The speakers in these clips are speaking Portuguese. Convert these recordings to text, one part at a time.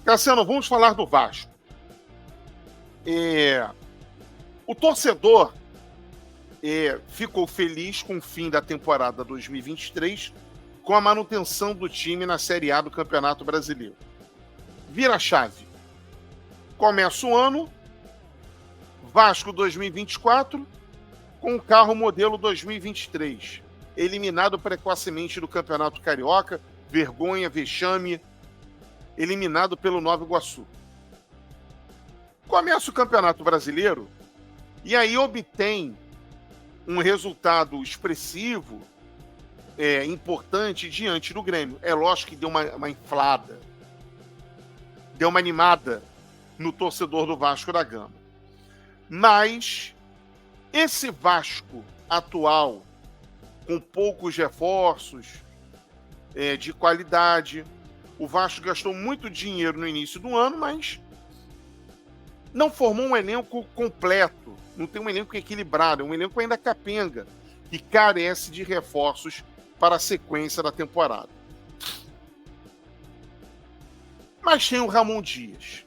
Cassiano, vamos falar do Vasco. O torcedor ficou feliz com o fim da temporada 2023, com a manutenção do time na Série A do Campeonato Brasileiro. Vira a chave. Começa o ano, Vasco 2024, com o carro modelo 2023. Eliminado precocemente do Campeonato Carioca, vergonha, vexame, eliminado pelo Nova Iguaçu. Começa o Campeonato Brasileiro e aí obtém um resultado expressivo, importante diante do Grêmio. É lógico que deu uma inflada, deu uma animada no torcedor do Vasco da Gama. Mas esse Vasco atual, com poucos reforços de qualidade, o Vasco gastou muito dinheiro no início do ano, mas não formou um elenco completo, não tem um elenco equilibrado, é um elenco ainda capenga, que carece de reforços para a sequência da temporada. Mas tem o Ramon Dias,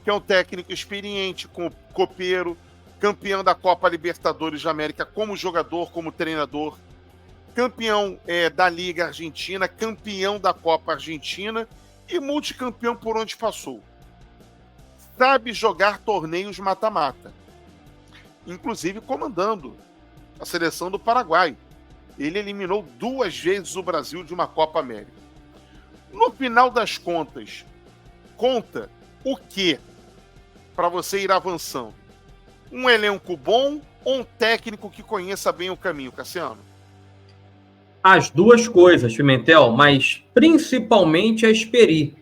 que é um técnico experiente, copeiro, campeão da Copa Libertadores da América como jogador, como treinador, campeão da Liga Argentina, campeão da Copa Argentina e multicampeão por onde passou. Sabe jogar torneios mata-mata, inclusive comandando a seleção do Paraguai. Ele eliminou 2 vezes o Brasil de uma Copa América. No final das contas, conta o quê para você ir avançando? Um elenco bom ou um técnico que conheça bem o caminho, Cassiano? As duas coisas, Pimentel, mas principalmente a experiência.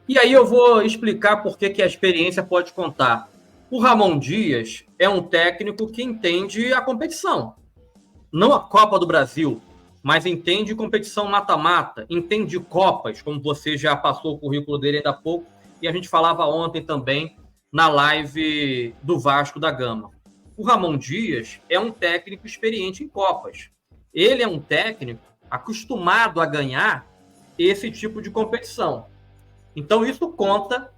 E aí eu vou explicar por que a experiência pode contar. O Ramon Dias é um técnico que entende a competição. Não a Copa do Brasil, mas entende competição mata-mata, entende Copas, como você já passou o currículo dele ainda há pouco, e a gente falava ontem também na live do Vasco da Gama. O Ramon Dias é um técnico experiente em Copas. Ele é um técnico acostumado a ganhar esse tipo de competição. Então, isso conta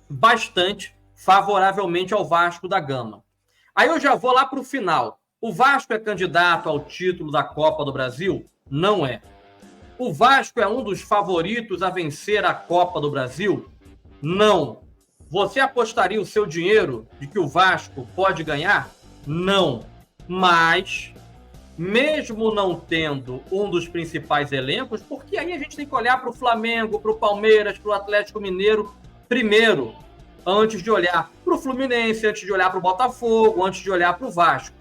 bastante favoravelmente ao Vasco da Gama. Aí eu já vou lá para o final. O Vasco é candidato ao título da Copa do Brasil? Não é. O Vasco é um dos favoritos a vencer a Copa do Brasil? Não. Você apostaria o seu dinheiro de que o Vasco pode ganhar? Não. Mas, mesmo não tendo um dos principais elencos, porque aí a gente tem que olhar para o Flamengo, para o Palmeiras, para o Atlético Mineiro primeiro, antes de olhar para o Fluminense, antes de olhar para o Botafogo, antes de olhar para o Vasco.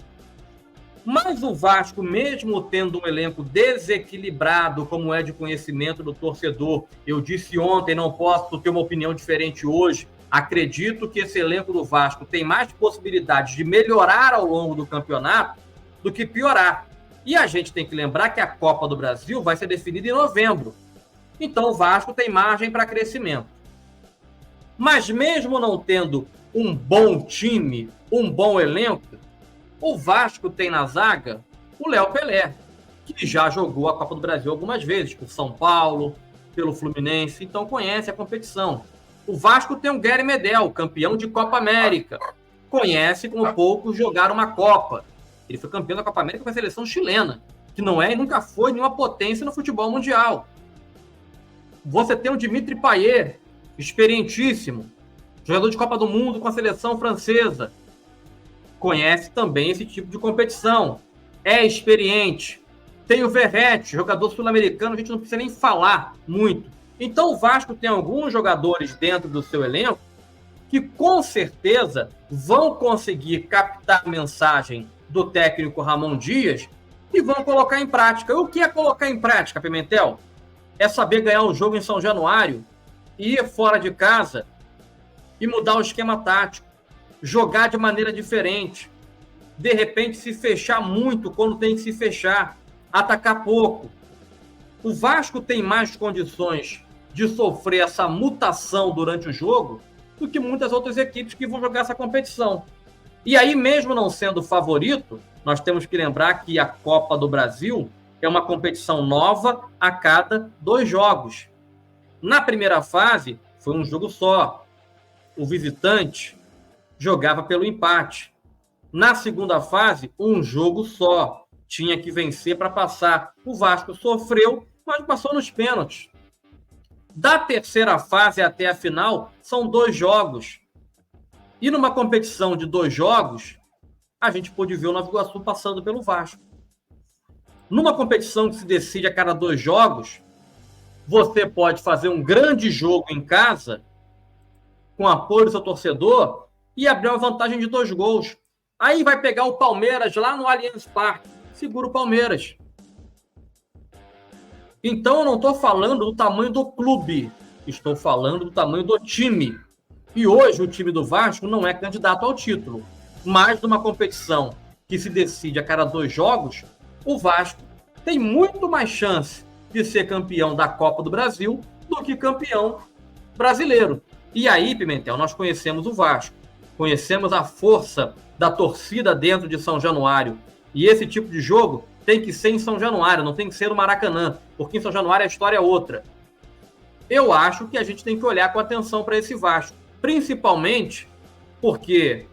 Mas o Vasco, mesmo tendo um elenco desequilibrado, como é de conhecimento do torcedor, eu disse ontem, não posso ter uma opinião diferente hoje, acredito que esse elenco do Vasco tem mais possibilidades de melhorar ao longo do campeonato do que piorar. E a gente tem que lembrar que a Copa do Brasil vai ser definida em novembro. Então o Vasco tem margem para crescimento. Mas mesmo não tendo um bom time, um bom elenco, o Vasco tem na zaga o Léo Pelé, que já jogou a Copa do Brasil algumas vezes, por São Paulo, pelo Fluminense, então conhece a competição. O Vasco tem o Gary Medel, campeão de Copa América. Conhece como poucos jogar uma Copa. Ele foi campeão da Copa América com a seleção chilena, que não é e nunca foi nenhuma potência no futebol mundial. Você tem o Dimitri Payet, experientíssimo, jogador de Copa do Mundo com a seleção francesa. Conhece também esse tipo de competição. É experiente. Tem o Verratti, jogador sul-americano, a gente não precisa nem falar muito. Então o Vasco tem alguns jogadores dentro do seu elenco que com certeza vão conseguir captar a mensagem do técnico Ramon Dias e vão colocar em prática. E o que é colocar em prática, Pimentel? É saber ganhar um jogo em São Januário, ir fora de casa e mudar o esquema tático, jogar de maneira diferente, de repente se fechar muito quando tem que se fechar, atacar pouco. O Vasco tem mais condições de sofrer essa mutação durante o jogo do que muitas outras equipes que vão jogar essa competição. E aí, mesmo não sendo favorito, nós temos que lembrar que a Copa do Brasil é uma competição nova a cada 2 jogos. Na primeira fase, foi um jogo só. O visitante jogava pelo empate. Na segunda fase, um jogo só. Tinha que vencer para passar. O Vasco sofreu, mas passou nos pênaltis. Da terceira fase até a final, são 2 jogos. E numa competição de 2 jogos, a gente pôde ver o Nova Iguaçu passando pelo Vasco. Numa competição que se decide a cada 2 jogos, você pode fazer um grande jogo em casa, com apoio do seu torcedor, e abrir uma vantagem de 2 gols. Aí vai pegar o Palmeiras lá no Allianz Parque. Segura o Palmeiras. Então eu não estou falando do tamanho do clube. Estou falando do tamanho do time. E hoje o time do Vasco não é candidato ao título. Mas numa competição que se decide a cada 2 jogos, o Vasco tem muito mais chance de ser campeão da Copa do Brasil do que campeão brasileiro. E aí, Pimentel, nós conhecemos o Vasco. Conhecemos a força da torcida dentro de São Januário. E esse tipo de jogo tem que ser em São Januário, não tem que ser no Maracanã, porque em São Januário a história é outra. Eu acho que a gente tem que olhar com atenção para esse Vasco, principalmente porque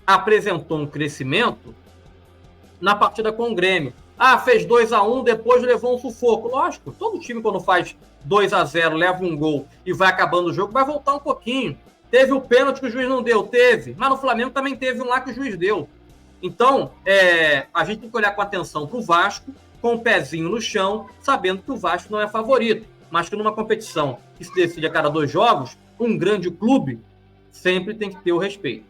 apresentou um crescimento na partida com o Grêmio. Fez 2-1, depois levou um sufoco. Lógico, todo time quando faz 2-0, leva um gol e vai acabando o jogo, vai voltar um pouquinho. Teve o pênalti que o juiz não deu? Teve. Mas no Flamengo também teve um lá que o juiz deu. Então, a gente tem que olhar com atenção para o Vasco, com o pezinho no chão, sabendo que o Vasco não é favorito, mas que numa competição que se decide a cada 2 jogos, um grande clube sempre tem que ter o respeito.